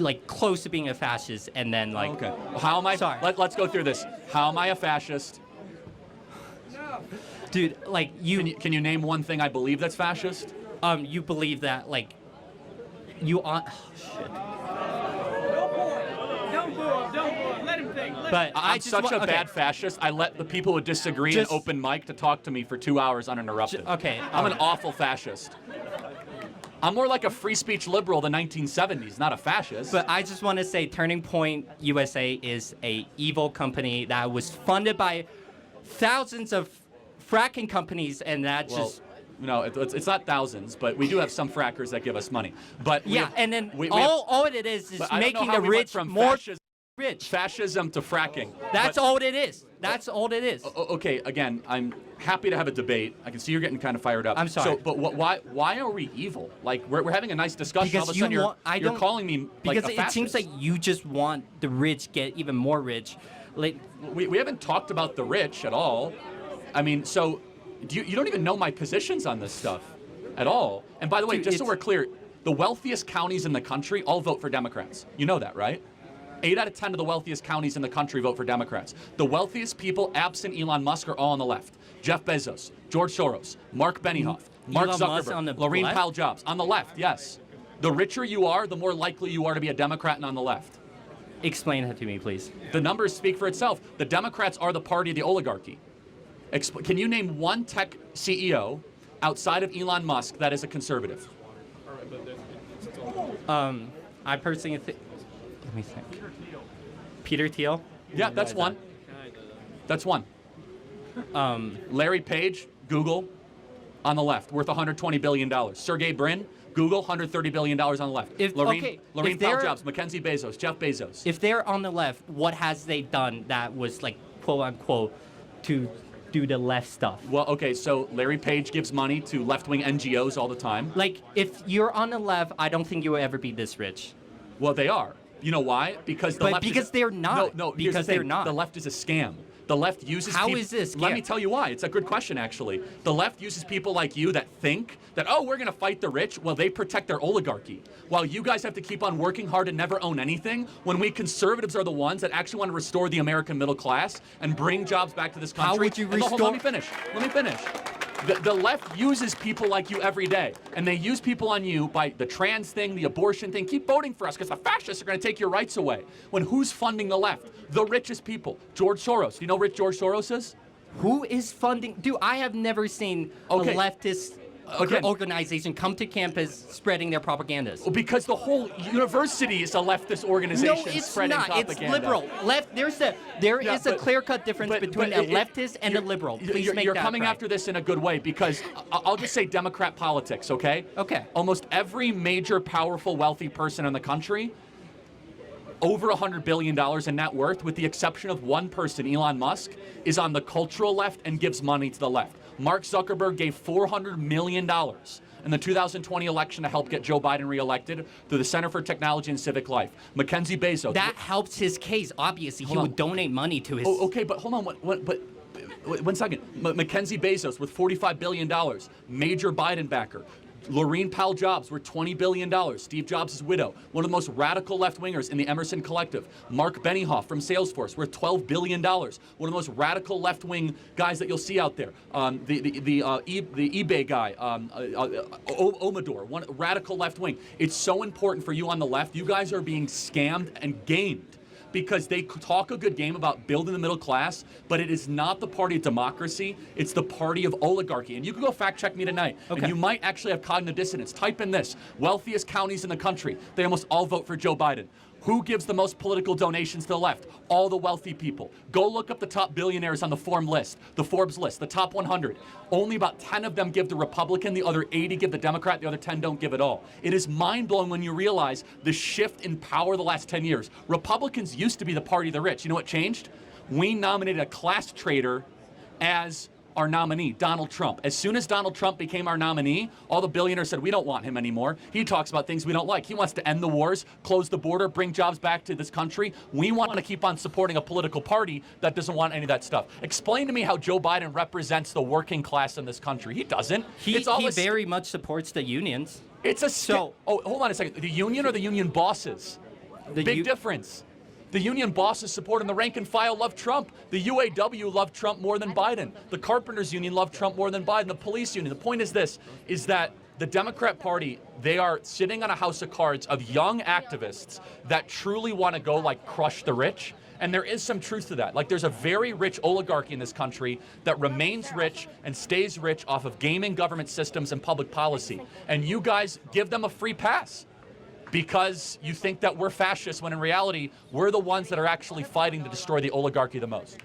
like close to being a fascist, and then like. Okay. How am I? Sorry. Let's go through this. How am I a fascist? Dude, like Can you name one thing I believe that's fascist? you believe that like you on. Oh, shit. Don't boo him. Let him think. But I'm such a bad fascist. I let the people who disagree in open mic to talk to me for 2 hours uninterrupted. Okay. I'm an awful fascist. I'm more like a free speech liberal of the 1970s, not a fascist. But I just want to say Turning Point USA is a evil company that was funded by thousands of fracking companies, and that just... No, it's not thousands, but we do have some frackers that give us money. But and then all it is making the rich more rich. Fascism to fracking. That's all it is. That's all it is. Okay, again, I'm happy to have a debate. I can see you're getting kind of fired up. I'm sorry. So, but why are we evil? Like, we're having a nice discussion. Because all of a sudden you're calling me like a fascist. Because it seems like you just want the rich get even more rich. Like we haven't talked about the rich at all. I mean, so you don't even know my positions on this stuff at all. And by the way, just so we're clear, the wealthiest counties in the country all vote for Democrats. You know that, right? 8 out of 10 of the wealthiest counties in the country vote for Democrats. The wealthiest people, absent Elon Musk, are all on the left. Jeff Bezos, George Soros, Mark Benioff, Mark Zuckerberg, Laurene Powell Jobs. On the left, yes. The richer you are, the more likely you are to be a Democrat and on the left. Explain that to me, please. The numbers speak for itself. The Democrats are the party of the oligarchy. Can you name one tech CEO outside of Elon Musk that is a conservative? I personally think... Let me think. Peter Thiel? Yeah, that's one. That's one. Larry Page, Google, on the left, worth $120 billion. Sergey Brin, Google, $130 billion on the left. Laurene Powell Jobs, Mackenzie Bezos, Jeff Bezos. If they're on the left, what has they done that was like, quote unquote, to do the left stuff? Well, okay, so Larry Page gives money to left-wing NGOs all the time. Like, if you're on the left, I don't think you will ever be this rich. Well, they are. You know why? Because the left because they're not. No, because they're not. The left is a scam. The left uses How is this? Let me tell you why. It's a good question, actually. The left uses people like you that think that, oh, we're going to fight the rich. Well, they protect their oligarchy. While you guys have to keep on working hard and never own anything, when we conservatives are the ones that actually want to restore the American middle class and bring jobs back to this country. How would you restore? Let me finish. The left uses people like you every day, and they use people on you by the trans thing, the abortion thing. Keep voting for us because the fascists are going to take your rights away. When who's funding the left? The richest people. George Soros. Do you know who George Soros is? Who is funding? Dude, I have never seen a leftist organization come to campus spreading their propagandas. Well, because the whole university is a leftist organization spreading propaganda. It's liberal. There is a clear-cut difference between a leftist and a liberal. Please make that You're coming right. after this in a good way because I'll just say Democrat politics, okay? Okay. Almost every major, powerful, wealthy person in the country, over $100 billion in net worth, with the exception of one person, Elon Musk, is on the cultural left and gives money to the left. Mark Zuckerberg gave $400 million in the 2020 election to help get Joe Biden reelected through the Center for Technology and Civic Life. Mackenzie Bezos. That helps his case, obviously. He would donate money to his... Oh, okay, but hold on. One second. Mackenzie Bezos with $45 billion, major Biden backer. Laurene Powell Jobs worth $20 billion. Steve Jobs' widow, one of the most radical left-wingers in the Emerson Collective. Mark Benioff from Salesforce worth $12 billion. One of the most radical left-wing guys that you'll see out there. The eBay guy, Omador, one radical left-wing. It's so important for you on the left. You guys are being scammed and gamed, because they talk a good game about building the middle class, but it is not the party of democracy, it's the party of oligarchy. And you can go fact check me tonight, and you might actually have cognitive dissonance. Type in this: wealthiest counties in the country, they almost all vote for Joe Biden. Who gives the most political donations to the left? All the wealthy people. Go look up the top billionaires on the Forbes list, the top 100. Only about 10 of them give the Republican, the other 80 give the Democrat, the other 10 don't give at all. It is mind-blowing when you realize the shift in power the last 10 years. Republicans used to be the party of the rich. You know what changed? We nominated a class traitor as our nominee, Donald Trump. As soon as Donald Trump became our nominee, all the billionaires said, we don't want him anymore. He talks about things we don't like. He wants to end the wars, close the border, bring jobs back to this country. We want to keep on supporting a political party that doesn't want any of that stuff. Explain to me how Joe Biden represents the working class in this country. He doesn't. He very much supports the unions. It's a... hold on a second. The union or the union bosses? Big difference. The union bosses supporting the rank and file love Trump. The UAW loved Trump more than Biden. The carpenters union loved Trump more than Biden. The police union. The point is this, is that the Democrat Party, they are sitting on a house of cards of young activists that truly want to go like crush the rich. And there is some truth to that. Like there's a very rich oligarchy in this country that remains rich and stays rich off of gaming government systems and public policy. And you guys give them a free pass because you think that we're fascists when in reality, we're the ones that are actually fighting to destroy the oligarchy the most.